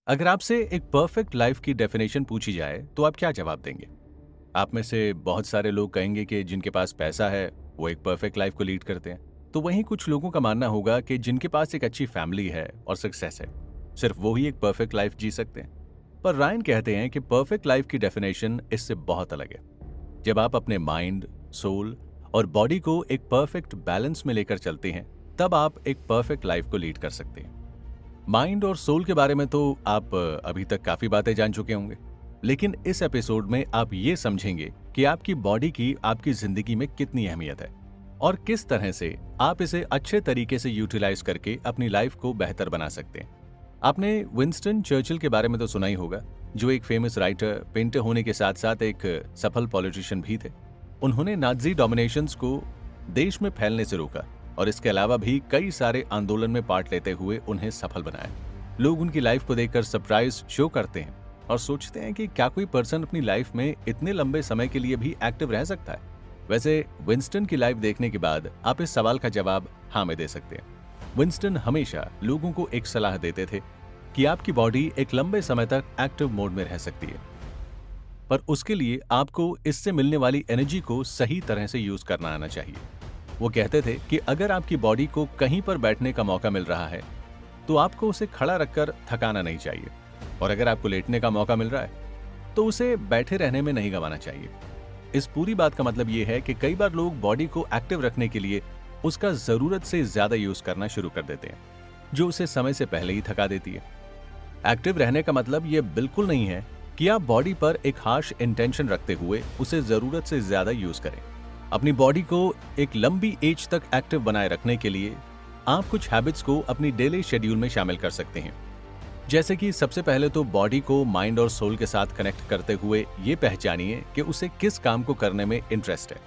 अगर आपसे एक परफेक्ट लाइफ की डेफिनेशन पूछी जाए तो आप क्या जवाब देंगे? आप में से बहुत सारे लोग कहेंगे कि जिनके पास पैसा है वो एक परफेक्ट लाइफ को लीड करते हैं। तो वहीं कुछ लोगों का मानना होगा कि जिनके पास एक अच्छी फैमिली है और सक्सेस है, सिर्फ वो ही एक परफेक्ट लाइफ जी सकते हैं। पर रायन कहते हैं कि परफेक्ट लाइफ की डेफिनेशन इससे बहुत अलग है। जब आप अपने माइंड, सोल और बॉडी को एक परफेक्ट बैलेंस में लेकर चलते हैं, तब आप एक परफेक्ट लाइफ को लीड कर सकते हैं। माइंड और सोल के बारे में तो आप अभी तक काफी बातें जान चुके होंगे, लेकिन इस एपिसोड में आप ये समझेंगे कि आपकी बॉडी की आपकी जिंदगी में कितनी अहमियत है और किस तरह से आप इसे अच्छे तरीके से यूटिलाइज करके अपनी लाइफ को बेहतर बना सकते हैं। आपने विंस्टन चर्चिल के बारे में तो सुना ही होगा, जो एक फेमस राइटर, पेंटर होने के साथ साथ एक सफल पॉलिटिशियन भी थे। उन्होंने नाजी डोमिनेशंस को देश में फैलने से रोका और इसके अलावा भी कई सारे आंदोलन में पार्ट लेते हुए उन्हें सफल बनाया। लोग उनकी लाइफ को देखकर सरप्राइज शो करते हैं और सोचते हैं कि क्या कोई पर्सन अपनी लाइफ में इतने लंबे समय के लिए भी एक्टिव रह सकता है। वैसे विंस्टन की लाइफ देखने के बाद आप इस सवाल का जवाब हाँ में दे सकते हैं। विंस्टन हमेशा लोगों को एक सलाह देते थे कि आपकी बॉडी एक लंबे समय तक एक्टिव मोड में रह सकती है, पर उसके लिए आपको इससे मिलने वाली एनर्जी को सही तरह से यूज करना आना चाहिए। वो कहते थे कि अगर आपकी बॉडी को कहीं पर बैठने का मौका मिल रहा है तो आपको उसे खड़ा रखकर थकाना नहीं चाहिए, और अगर आपको लेटने का मौका मिल रहा है तो उसे बैठे रहने में नहीं गंवाना चाहिए। इस पूरी बात का मतलब ये है कि कई बार लोग बॉडी को एक्टिव रखने के लिए उसका जरूरत से ज्यादा यूज करना शुरू कर देते हैं, जो उसे समय से पहले ही थका देती है। एक्टिव रहने का मतलब ये बिल्कुल नहीं है कि आप बॉडी पर एक हार्श इंटेंशन रखते हुए उसे जरूरत से ज्यादा यूज करें। अपनी बॉडी को एक लंबी एज तक एक्टिव बनाए रखने के लिए आप कुछ हैबिट्स को अपनी डेली शेड्यूल में शामिल कर सकते हैं। जैसे कि सबसे पहले तो बॉडी को माइंड और सोल के साथ कनेक्ट करते हुए ये पहचानिए कि उसे किस काम को करने में इंटरेस्ट है,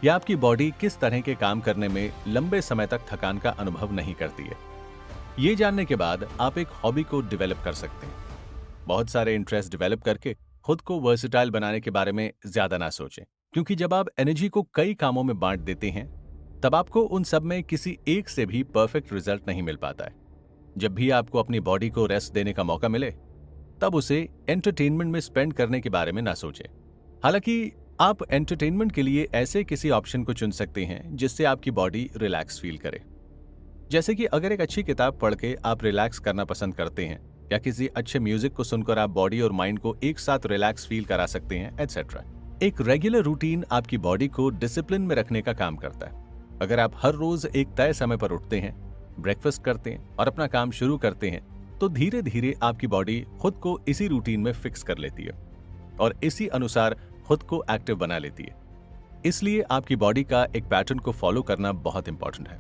या आपकी बॉडी किस तरह के काम करने में लंबे समय तक थकान का अनुभव नहीं करती है। ये जानने के बाद आप एक हॉबी को डेवलप कर सकते हैं। बहुत सारे इंटरेस्ट डेवलप करके खुद को वर्सेटाइल बनाने के बारे में ज्यादा ना सोचें, क्योंकि जब आप एनर्जी को कई कामों में बांट देते हैं तब आपको उन सब में किसी एक से भी परफेक्ट रिजल्ट नहीं मिल पाता है। जब भी आपको अपनी बॉडी को रेस्ट देने का मौका मिले तब उसे एंटरटेनमेंट में स्पेंड करने के बारे में ना सोचें। हालांकि आप एंटरटेनमेंट के लिए ऐसे किसी ऑप्शन को चुन सकते हैं जिससे आपकी बॉडी रिलैक्स फील करे। जैसे कि अगर एक अच्छी किताब पढ़ के आप रिलैक्स करना पसंद करते हैं, या किसी अच्छे म्यूजिक को सुनकर आप बॉडी और माइंड को एक साथ रिलैक्स फील करा सकते हैं, एटसेट्रा। एक रेगुलर रूटीन आपकी बॉडी को डिसिप्लिन में रखने का काम करता है। अगर आप हर रोज एक तय समय पर उठते हैं, ब्रेकफास्ट करते हैं और अपना काम शुरू करते हैं, तो धीरे धीरे आपकी बॉडी खुद को इसी रूटीन में फिक्स कर लेती है और इसी अनुसार खुद को एक्टिव बना लेती है। इसलिए आपकी बॉडी का एक पैटर्न को फॉलो करना बहुत इंपॉर्टेंट है।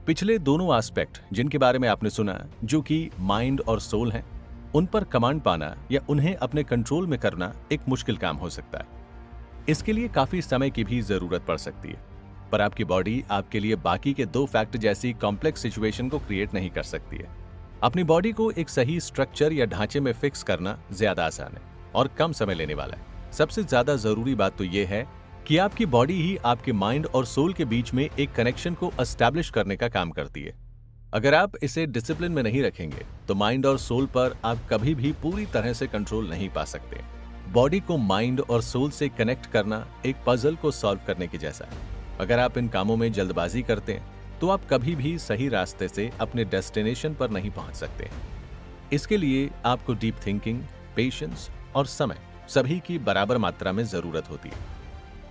पिछले दोनों एस्पेक्ट जिनके बारे में आपने सुना, जो कि माइंड और सोल हैं, उन पर कमांड पाना या उन्हें अपने कंट्रोल में करना एक मुश्किल काम हो सकता है। इसके लिए काफी समय की भी जरूरत पड़ सकती है, पर आपकी बॉडी आपके लिए बाकी के दो फैक्ट जैसी कॉम्प्लेक्स सिचुएशन को क्रिएट नहीं कर सकती है। अपनी बॉडी को एक सही स्ट्रक्चर या ढांचे में फिक्स करना ज्यादा आसान है और कम समय लेने वाला है। सबसे ज्यादा जरूरी बात तो यह है कि आपकी बॉडी ही आपके माइंड और सोल के बीच में एक कनेक्शन को एस्टैब्लिश करने का काम करती है। अगर आप इसे डिसिप्लिन में नहीं रखेंगे तो माइंड और सोल पर आप कभी भी पूरी तरह से कंट्रोल नहीं पा सकते। बॉडी को माइंड और सोल से कनेक्ट करना एक पजल को सॉल्व करने के जैसा है। अगर आप इन कामों में जल्दबाजी करते हैं तो आप कभी भी सही रास्ते से अपने डेस्टिनेशन पर नहीं पहुंच सकते। इसके लिए आपको डीप थिंकिंग, पेशेंस और समय सभी की बराबर मात्रा में जरूरत होती है।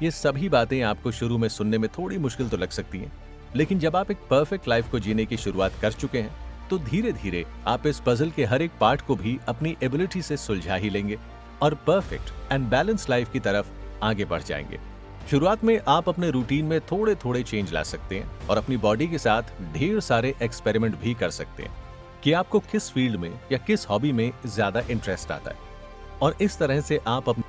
ये सभी बातें आपको शुरू में सुनने में थोड़ी मुश्किल तो लग सकती हैं, लेकिन जब आप एक परफेक्ट लाइफ को जीने की शुरुआत कर चुके हैं तो धीरे धीरे आप इस पजल के हर एक पार्ट को भी अपनी एबिलिटी से सुलझा ही लेंगे और परफेक्ट एंड बैलेंस लाइफ की तरफ आगे बढ़ जाएंगे। शुरुआत में आप अपने रूटीन में थोड़े थोड़े चेंज ला सकते हैं और अपनी बॉडी के साथ ढेर सारे एक्सपेरिमेंट भी कर सकते हैं कि आपको किस फील्ड में या किस हॉबी में ज्यादा इंटरेस्ट आता है, और इस तरह से आप अपनी